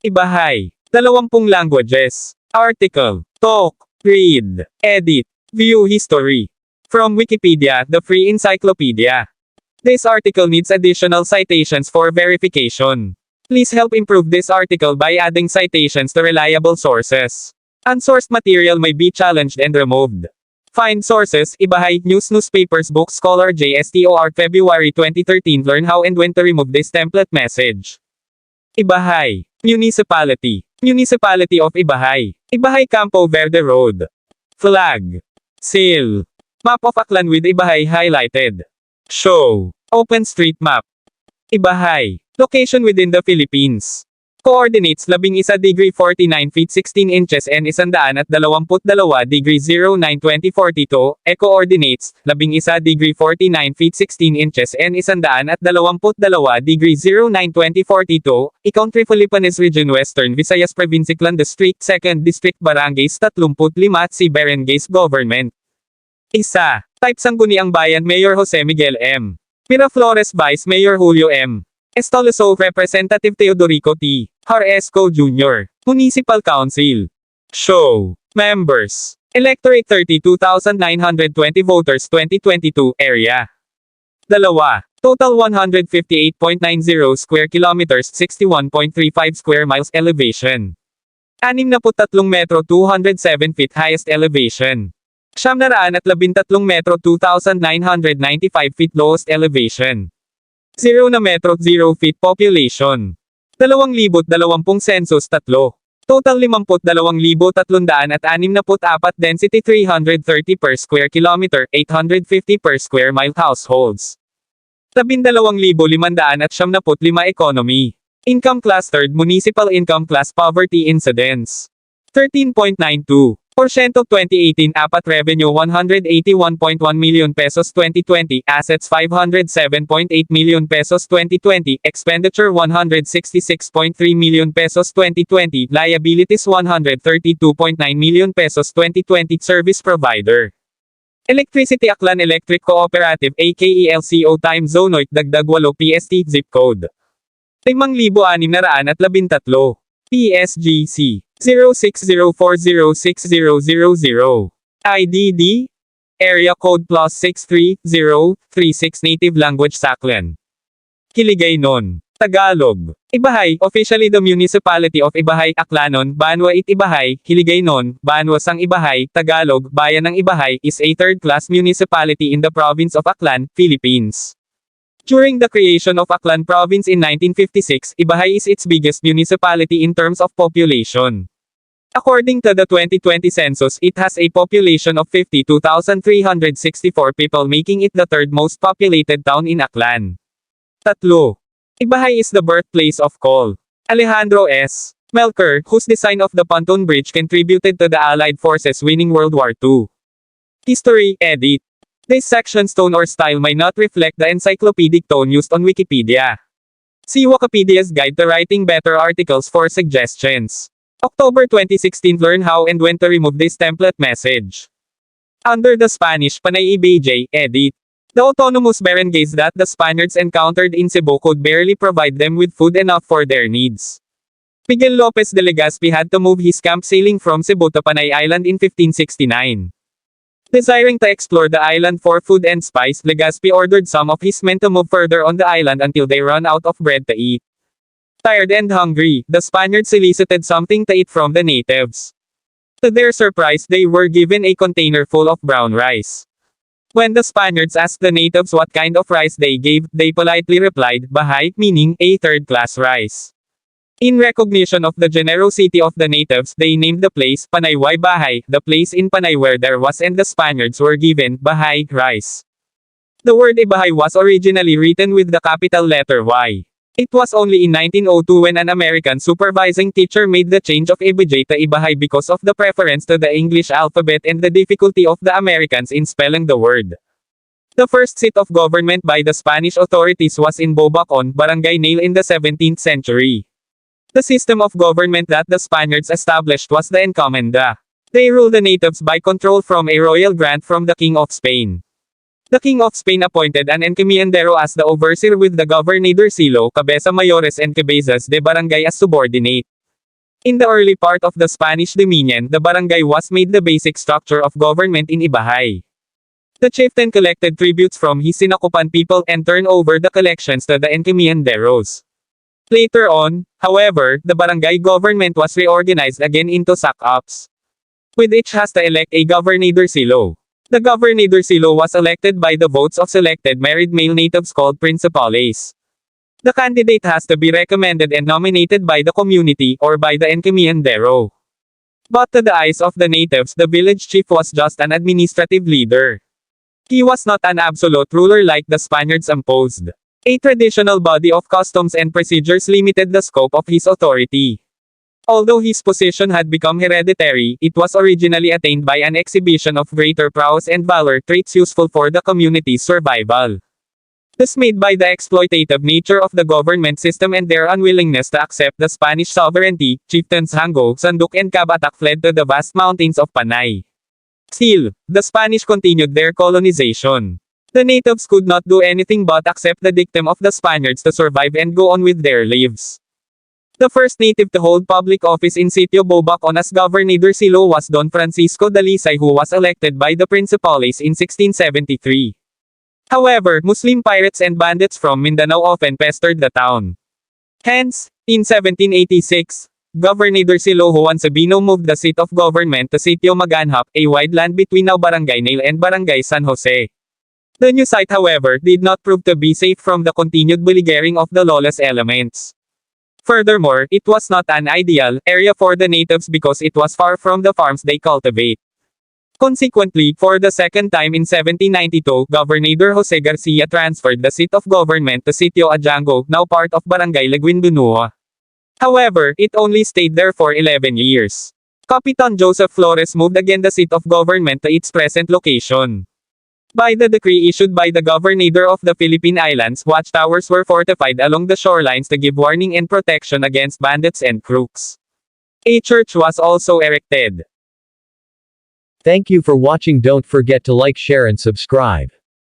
Ibahay. 20 languages. Article. Talk. Read. Edit. View history. From Wikipedia, the free encyclopedia. This article needs additional citations for verification. Please help improve this article by adding citations to reliable sources. Unsourced material may be challenged and removed. Find sources: Ibahay, News, Newspapers, Books, Scholar, JSTOR, February 2013. Learn how and when to remove this template message. Ibahay. Municipality. Municipality of Ibahay. Ibahay Campo Verde Road. Flag. Seal. Map of AKLAN with Ibahay highlighted. Show. OpenStreetMap. Ibahay. Location within the Philippines. Coordinates: 11 degree 49 feet 16 inches and 122 degree 09 2042. E-coordinates: 11 degree 49 feet 16 inches and 122 degree 09 2042. I-Country Philippines Region Western Visayas Province AKLAN District 2nd District Barangays 35 Si Barangays Government. Isa. Type Sangguniang Bayan Mayor Jose Miguel M. Miraflores Vice Mayor Julio M. Estoloso Representative Teodorico T. Haresco Jr. Municipal Council. Show. Members. Electorate 32,920 voters 2022 area. 2. Total 158.90 square kilometers 61.35 square miles elevation. 63 metro 207 feet highest elevation. 913 metro 2,995 feet lowest elevation. 0 na metro 0 feet population. 2020 census 3. Total 52,364 density 330 per square kilometer 850 per square mile households. 12,575 economy. Income class: third municipal income class. Poverty incidence 13.92%. 2018 Apat revenue 181.1 million pesos 2020, assets 507.8 million pesos 2020, expenditure 166.3 million pesos 2020, liabilities 132.9 million pesos 2020, service provider. Electricity: AKLAN Electric Cooperative AKELCO time zone dagdag 8 PST zip code 5,613 PSGC 0604060000. IDD? Area code +63036 native language AKLAN. Hiligaynon. Tagalog. Ibahay, officially the municipality of Ibahay, Aklanon, Banwa it Ibahay, Hiligaynon, Banwa sang Ibahay, Tagalog, Bayan ng Ibahay, is a third-class municipality in the province of AKLAN, Philippines. During the creation of AKLAN province in 1956, Ibahay is its biggest municipality in terms of population. According to the 2020 census, it has a population of 52,364 people, making it the third most populated town in AKLAN. 3. Ibahay is the birthplace of Col. Alejandro S. Melker, whose design of the pontoon bridge contributed to the Allied forces winning World War II. History, edit. This section's tone or style may not reflect the encyclopedic tone used on Wikipedia. See Wikipedia's Guide to Writing Better Articles for suggestions. October 2016. Learn how and when to remove this template message. Under the Spanish Panay Ibajay, edit. The autonomous barangays that the Spaniards encountered in Cebu could barely provide them with food enough for their needs. Miguel Lopez de Legazpi had to move his camp sailing from Cebu to Panay Island in 1569. Desiring to explore the island for food and spice, Legazpi ordered some of his men to move further on the island until they run out of bread to eat. Tired and hungry, the Spaniards solicited something to eat from the natives. To their surprise, they were given a container full of brown rice. When the Spaniards asked the natives what kind of rice they gave, they politely replied, "Bahay," meaning a third-class rice. In recognition of the generosity of the natives, they named the place Panay y Bahay, the place in Panay where there was and the Spaniards were given Bahay rice. The word Ibahay was originally written with the capital letter Y. It was only in 1902 when an American supervising teacher made the change of Ibajay to Ibahay because of the preference to the English alphabet and the difficulty of the Americans in spelling the word. The first seat of government by the Spanish authorities was in Bobacon, Barangay Nail in the 17th century. The system of government that the Spaniards established was the encomenda. They ruled the natives by control from a royal grant from the King of Spain. The King of Spain appointed an encomendero as the overseer with the gobernador Silo, Cabeza Mayores and Cabezas de Barangay as subordinate. In the early part of the Spanish Dominion, the barangay was made the basic structure of government in Ibahay. The chieftain collected tributes from his sinakupan people and turned over the collections to the encomienderos. Later on, however, the barangay government was reorganized again into SAC-ops, with each has to elect a gobernadorcillo. The gobernadorcillo was elected by the votes of selected married male natives called principales. The candidate has to be recommended and nominated by the community or by the encomiendero. But to the eyes of the natives, the village chief was just an administrative leader. He was not an absolute ruler like the Spaniards imposed. A traditional body of customs and procedures limited the scope of his authority. Although his position had become hereditary, it was originally attained by an exhibition of greater prowess and valor, traits useful for the community's survival. Dismayed by the exploitative nature of the government system and their unwillingness to accept the Spanish sovereignty, chieftains Hango, Sanduk and Kabatak fled to the vast mountains of Panay. Still, the Spanish continued their colonization. The natives could not do anything but accept the dictum of the Spaniards to survive and go on with their lives. The first native to hold public office in Sitio Bobacon as gobernadorcillo was Don Francisco Dalisay, who was elected by the principales in 1673. However, Muslim pirates and bandits from Mindanao often pestered the town. Hence, in 1786, Gobernadorcillo Juan Sabino moved the seat of government to Sitio Maganhap, a wide land between now Barangay Nail and Barangay San Jose. The new site, however, did not prove to be safe from the continued beleaguering of the lawless elements. Furthermore, it was not an ideal area for the natives because it was far from the farms they cultivate. Consequently, for the second time in 1792, Governor Jose Garcia transferred the seat of government to Sitio Ajango, now part of Barangay Laguindunua. However, it only stayed there for 11 years. Capitan Joseph Flores moved again the seat of government to its present location. By the decree issued by the Governor of the Philippine Islands, watchtowers were fortified along the shorelines to give warning and protection against bandits and crooks. A church was also erected. Thank you for watching. Don't forget to like, share and subscribe.